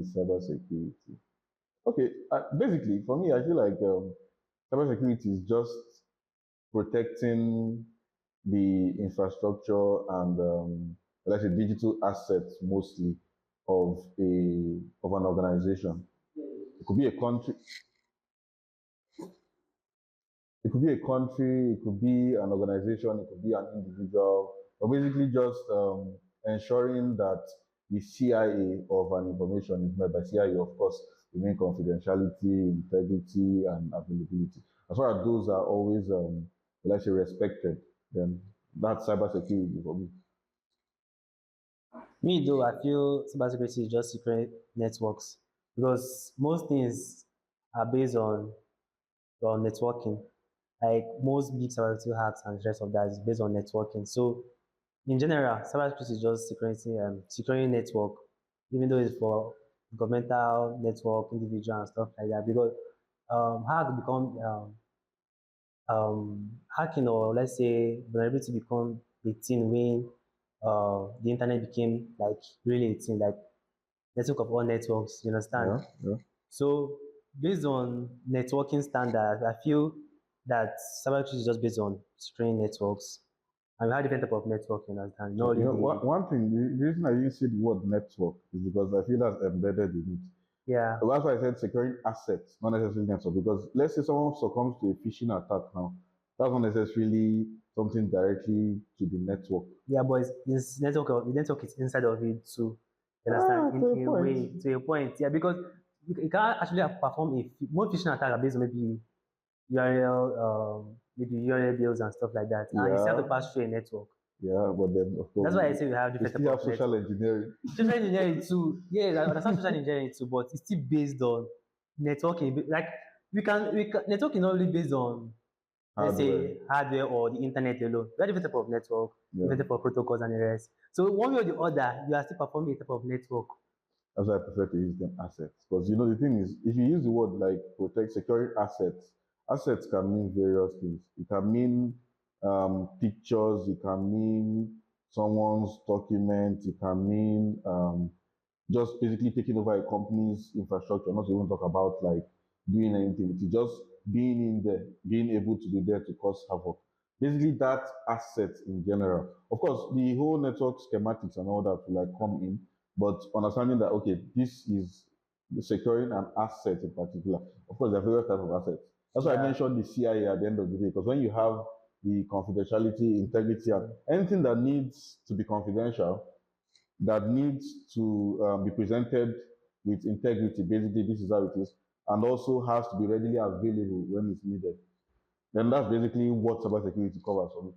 is cybersecurity? Okay, basically, for me, I feel like cybersecurity is just protecting the infrastructure and let's say digital assets mostly of an organization. It could be a country, it could be a country, it could be an organization, it could be an individual, but basically just ensuring that the CIA of an information is met. By CIA, of course, we mean confidentiality, integrity, and availability. As far as those are always, let's say, respected, then that's cybersecurity for me. Me though, I feel cybersecurity is just secret networks because most things are based on networking. Like most big cybersecurity hacks and the rest of that is based on networking. So in general, cybersecurity is just securing network, even though it's for governmental network, individual and stuff like that. Because hack become hacking, or let's say vulnerability become a thing when the internet became like really a thing, like network of all networks. You understand? Yeah, yeah. So based on networking standards, I feel that cybersecurity is just based on securing networks. And we have different type of network, you understand? Not only the One thing, the reason I didn't say the word network is because I feel that's embedded in it. yeah. That's why I said securing assets, not necessarily network. Because let's say someone succumbs to a phishing attack now, that's not necessarily something directly to the network. Yeah, but it's the network is inside of it too. You understand? To a In a point. way, to a point. Yeah, because you can't actually perform more phishing attack are based on maybe maybe URL bills and stuff like that. And you still have to Yeah, pass through a network. yeah, but then of That's course why I say we have we different type still have of social network. engineering. Social engineering too. Yes, I understand social engineering too, but it's still based on networking. Like we can networking not only based on let's Hardware. say hardware or the internet alone. We have different type of network, Yeah. different type of protocols and the rest. So one way or the other, you are still performing a type of network. That's why I prefer to use them assets. Because you know the thing is, if you use the word like protect securing assets, assets can mean various things. It can mean pictures, it can mean someone's document, it can mean just basically taking over a company's infrastructure, not to even talk about like doing anything. It's just being in there, being able to be there to cause havoc. Basically, that asset in general. Of course, the whole network schematics and all that will like come in, but understanding that okay, this is securing an asset in particular. Of course, there are various types of assets. That's why I Yeah. mentioned the CIA at the end of the day, because when you have the confidentiality, integrity, and anything that needs to be confidential, that needs to be presented with integrity. Basically, this is how it is, and also has to be readily available when it's needed. Then that's basically what cybersecurity covers for me,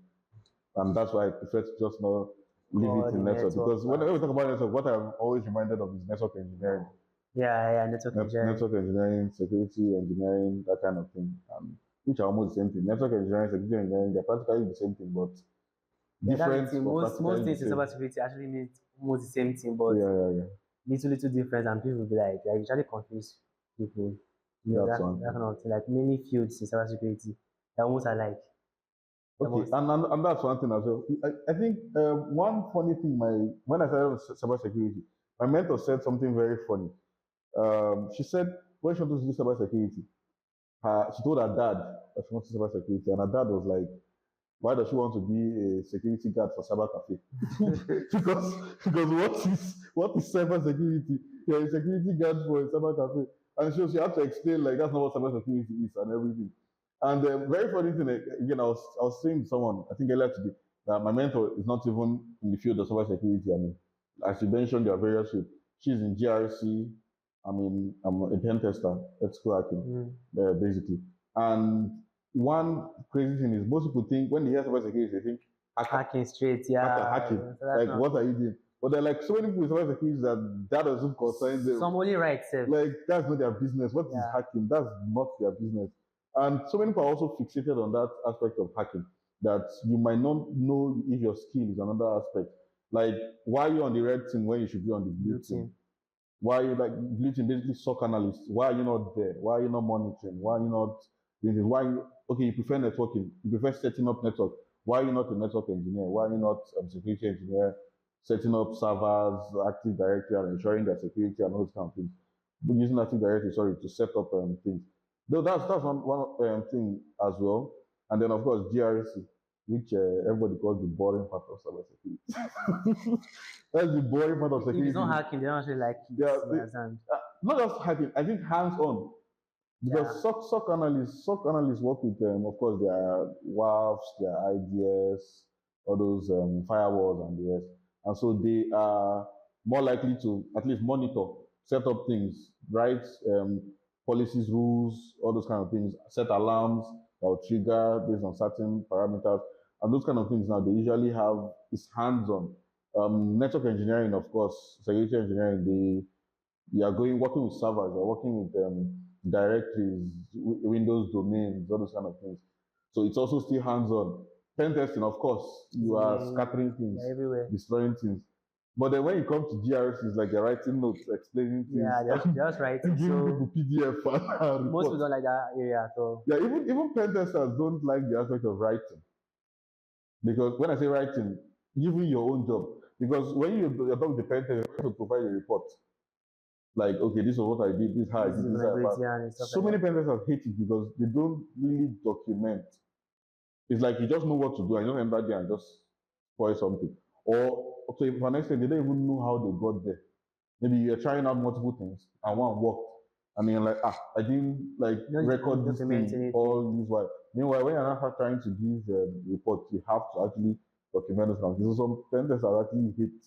and that's why I prefer to just not leave Or it the in network. network Because whenever part. we talk about network, what I'm always reminded of is network engineering, Yeah, network engineering. network engineering, security engineering, that kind of thing, which are almost the same thing. Network engineering, security engineering, they're practically the same thing, but Yeah, that's the different thing. but Most practically the things in same. cybersecurity actually mean almost the same thing, but Yeah. little difference, and people will be like usually confuse people. You know That's that one. kind of thing. Like many fields in cybersecurity, they almost alike. Okay, Almost. and that's one thing as well. I think one funny thing, when I started cybersecurity, my mentor said something very funny. She said when she wanted to do cybersecurity, she told her dad that she wanted to do cybersecurity, and her dad was like, "Why does she want to be a security guard for cyber cafe?" because what is cybersecurity? You're a security guard for a cyber cafe, and she had to explain like that's not what cybersecurity is and everything. And the very funny thing again, I was saying to someone I think earlier today that my mentor is not even in the field of cybersecurity. I mean, as you mentioned, there are various fields. She's in GRC. I mean, I'm a pen tester, ethical hacking, Mm. basically. And one crazy thing is most people think when they hear cybersecurity, they think hacker, Hacking straight, hacker yeah. hacking. So that's Like, not. what are you doing? But there are like so many people with cybersecurity that doesn't concern them. Some only right self. Like, that's not their business. What is Yeah. hacking? That's not their business. And so many people are also fixated on that aspect of hacking that you might not know if your skill is another aspect. Like, why are you on the red team when you should be on the blue Blue team? team. Why are you like blue team basically SOC analysts? Why are you not there? Why are you not monitoring? Why are you not doing this? Why you, okay, you prefer networking, you prefer setting up network. Why are you not a network engineer? Why are you not security engineer? setting up servers, Active Directory, and ensuring their security and all those kind of things. But using Active Directory, sorry, to set up things. Though that's one thing as well. And then of course GRC, which everybody calls the boring part of cybersecurity. That's the boring part of If it's security. not hacking, they don't actually like it. Yeah, You understand? not just hacking. I think hands-on, Yeah. because SOC analysts work with of course their WAFs, their IDS, all those firewalls and the rest, and so they are more likely to at least monitor, set up things, write policies, rules, all those kind of things, set alarms that will trigger based on certain parameters, and those kind of things. Now they usually have is hands-on. Network engineering, of course, security engineering, you are going working with servers, you're working with directories, Windows domains, all those kind of things. So it's also still hands-on. Pen testing, of course, you are scattering things, everywhere, destroying things. But then when you come to GRS, it's like you're writing notes, explaining things. Yeah, just writing. Giving So people PDF and most people don't like that area at all. Yeah, even pen testers don't like the aspect of writing, because when I say writing, giving your own job, because when you're done with the pen test, you're going to provide a report. Like, okay, this is what I did, this is how I did, this is how I did. So many pen testers hate it because they don't really document. It's like you just know what to do and you just enter there and just spoil something. Or okay, for an extent, they don't even know how they got there. Maybe you're trying out multiple things and one worked. And then you're like, I didn't like record this thing all this while. Meanwhile, when you're not trying to give a report, you have to actually document those things. So some pen testers are actually hate.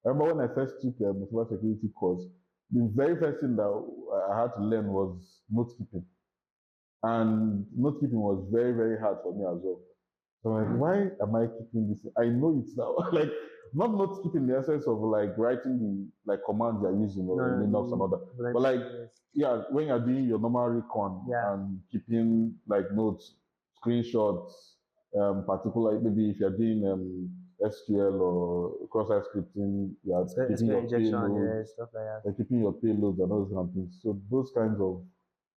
I remember when I first took a cyber security course, the very first thing that I had to learn was note keeping. And note keeping was very, very hard for me as well. So I'm like, why am I keeping this? I know it's now. Like, not note keeping in the essence of like writing the like commands you're using or Linux and all that. But like, yeah, when you're doing your normal recon and keeping like notes, screenshots, particularly maybe if you're doing SQL or cross-site scripting, you're keeping your payloads, stuff like that. You're keeping your payloads and those kind of things. So those kinds of,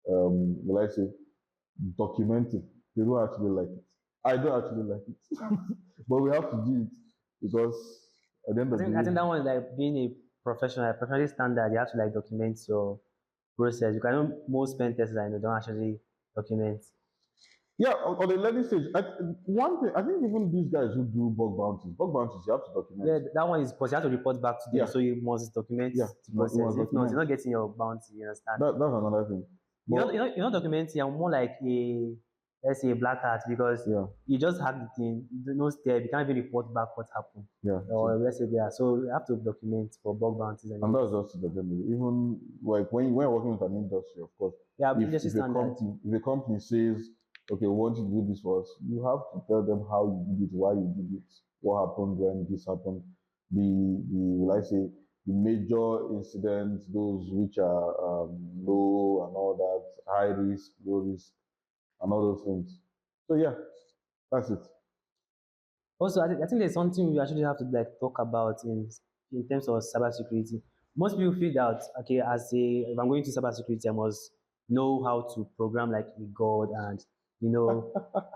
will I say, documenting, they don't actually like it. I don't actually like it, but we have to do it because at the end of the day, I think that one is like being a professional, professionally standard. You have to like document your process. You can most pen testers I know don't actually document. Yeah, on the learning stage, one thing I think even these guys who do bug bounties, you have to document. Yeah, that one is because you have to report back to them, so you must document the process. If not, you're not getting your bounty. You understand? That's another thing. You're not documenting. You're more like a, let's say, a black hat, because you just have the thing, no step, you can't even report back what happened. Yeah. Or let's say so you have to document for bug bounties. And that's just the general. Even like when you're working with an industry, of course. Yeah, if a company says, okay, we want you to do this for us, you have to tell them how you did it, why you did it, what happened when this happened, will I say, the major incidents, those which are low and all that, high risk, low risk, and all those things. So yeah, that's it. Also, I think there's something we actually have to like talk about in terms of cybersecurity. Most people feel that, okay, if I'm going to cybersecurity, I must know how to program like a god, and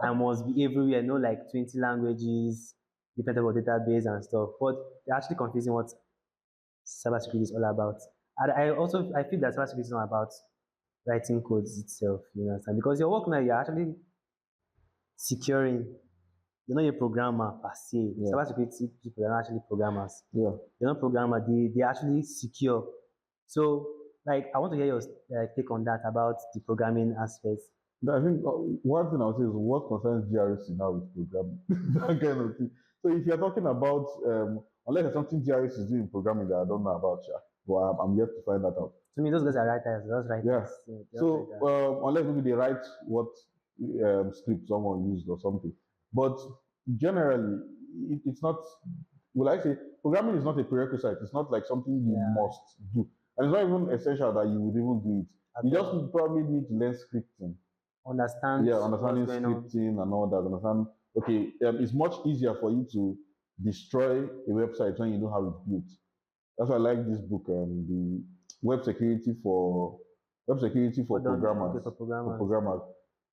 I must be everywhere, know like 20 languages, different type of database and stuff. But they're actually confusing what cybersecurity is all about. And I feel that cybersecurity is not about writing codes itself, you understand? Because your work now, you're actually securing. You're not a programmer per se. Cybersecurity people are not actually programmers. Yeah. They're not programmers. They actually secure. So, like, I want to hear your take on that about the programming aspects. I think one thing I'll say is what concerns GRC now is programming. That kind of thing. So if you're talking about, unless there's something GRC is doing in programming that I don't know about, but I'm yet to find that out. To me, those guys are writers. Those writers. Yeah. So unless maybe they write what script someone used or something. But generally, it's not, will I say, programming is not a prerequisite. It's not like something you must do. And it's not even essential that you would even do it. You just probably need to learn scripting. Understanding scripting and all that. Understand, okay, it's much easier for you to destroy a website when you know how it's built. That's why I like this book, the web security for programmers. For programmers.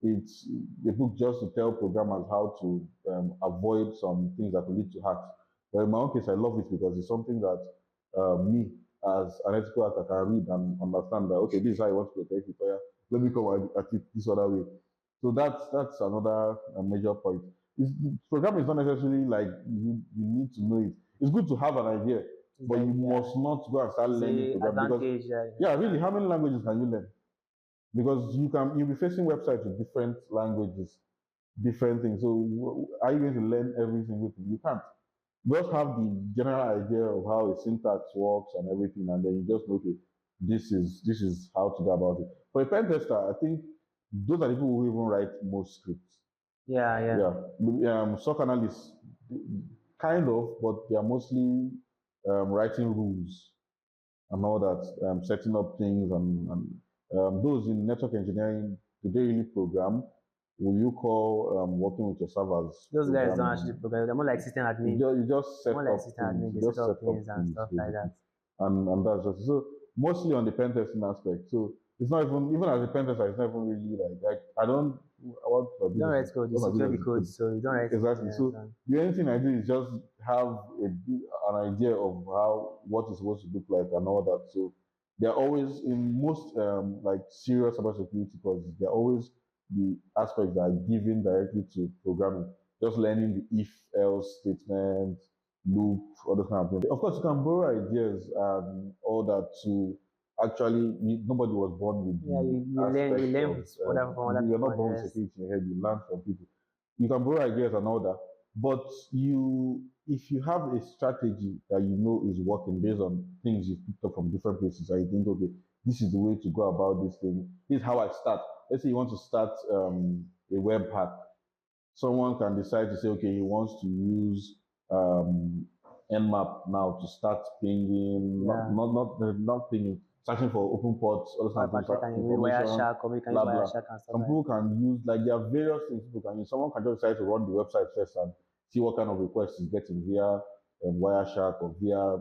It's a book just to tell programmers how to avoid some things that will lead to hacks. But in my own case, I love it because it's something that me as an ethical hacker can read and understand that okay, this is how I want to protect it. Oh, yeah, let me come at it this other way. So that's another major point. Programming is not necessarily like you need to know it. It's good to have an idea, It's but like you yeah, must not go and start it's learning a programming because advantage. yeah, really, how many languages can you learn? Because you'll be facing websites with different languages, different things. So are you going to learn every single thing? You can't. Just have the general idea of how a syntax works and everything, and then you just know, okay, this is how to go about it. For a pen tester, I think those are the people who even write most scripts. Yeah, yeah. Yeah, SOC analysts, kind of, but they are mostly writing rules and all that, setting up things and those in network engineering, do they really program? Will you call working with your servers Those guys don't actually programming? program. They're more like system admin. You just set More like up system things. admin. They You set just set up up things and things stuff like basically, that. and that's just so mostly on the pen testing aspect. So it's not even as a pen tester, it's not even really like I don't what my You don't business write is code. You what my secure the business is code, code. so you don't write it. Exactly. Yeah, So the only thing I do is just have an idea of how what it's supposed to look like and all that. So they're always in most like serious cybersecurity courses. They're always the aspects that are given directly to programming. Just learning the if else statement, loop, all those kind of things. Of course, you can borrow ideas and all that to actually. Nobody was born with yeah. the You aspect learn of. with other from other You're people not and the born with rest. security in your head. You learn from people. You can borrow ideas and all that, but if you have a strategy that you know is working based on things you've picked up from different places, and you think, okay, this is the way to go about this thing. This is how I start. Let's say you want to start a web hack. Someone can decide to say, okay, he wants to use Nmap now to start pinging, Yeah. not pinging, searching for open ports, all those kind Or of things, packet and information, Wireshark, or you can use blah blah. Wireshark and stuff Some like that. people can use like there are various things people can use. Someone can just decide to run the website first and see what kind of requests is getting via Wireshark or via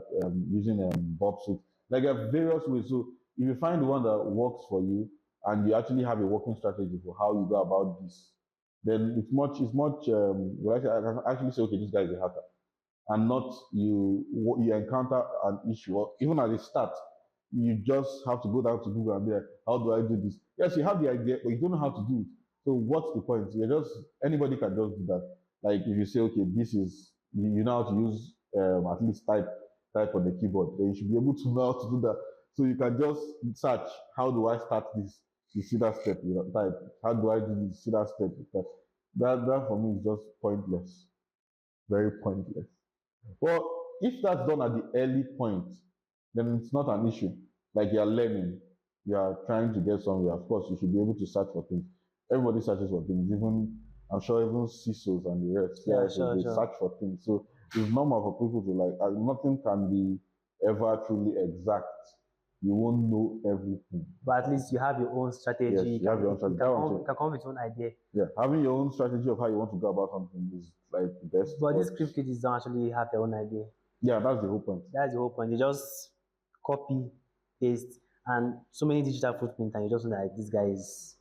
using Bob Suite. Like there are various ways. So if you find the one that works for you and you actually have a working strategy for how you go about this, then it's much well, I can actually say, okay, this guy is a hacker, and not you encounter an issue or even at the start you just have to go down to Google and be like, how do I do this? Yes, you have the idea, but you don't know how to do it. So what's the point? You just anybody can just do that. Like if you say, okay, this is you know how to use at least type on the keyboard, then you should be able to know how to do that. So you can just search, how do I start this? You see that step, you know, type, how do I do this? See that step, that for me is just pointless, very pointless. Well, if that's done at the early point, then it's not an issue. Like you are learning, you are trying to get somewhere. Of course, you should be able to search for things. Everybody searches for things. Even I'm sure even CISOs and the rest, Yeah, CISOs, sure, they sure. search for things. So it's normal for people to like. Nothing can be ever truly exact. You won't know everything. But at least you have your own strategy. Yes, you have your own strategy. That one You too. can come up with your own idea. Yeah, having your own strategy of how you want to go about something is like the best. But But these script kids don't actually have their own idea. yeah, that's the whole point. That's the whole point. They just copy, paste, and so many digital footprint, and you just know that this guy is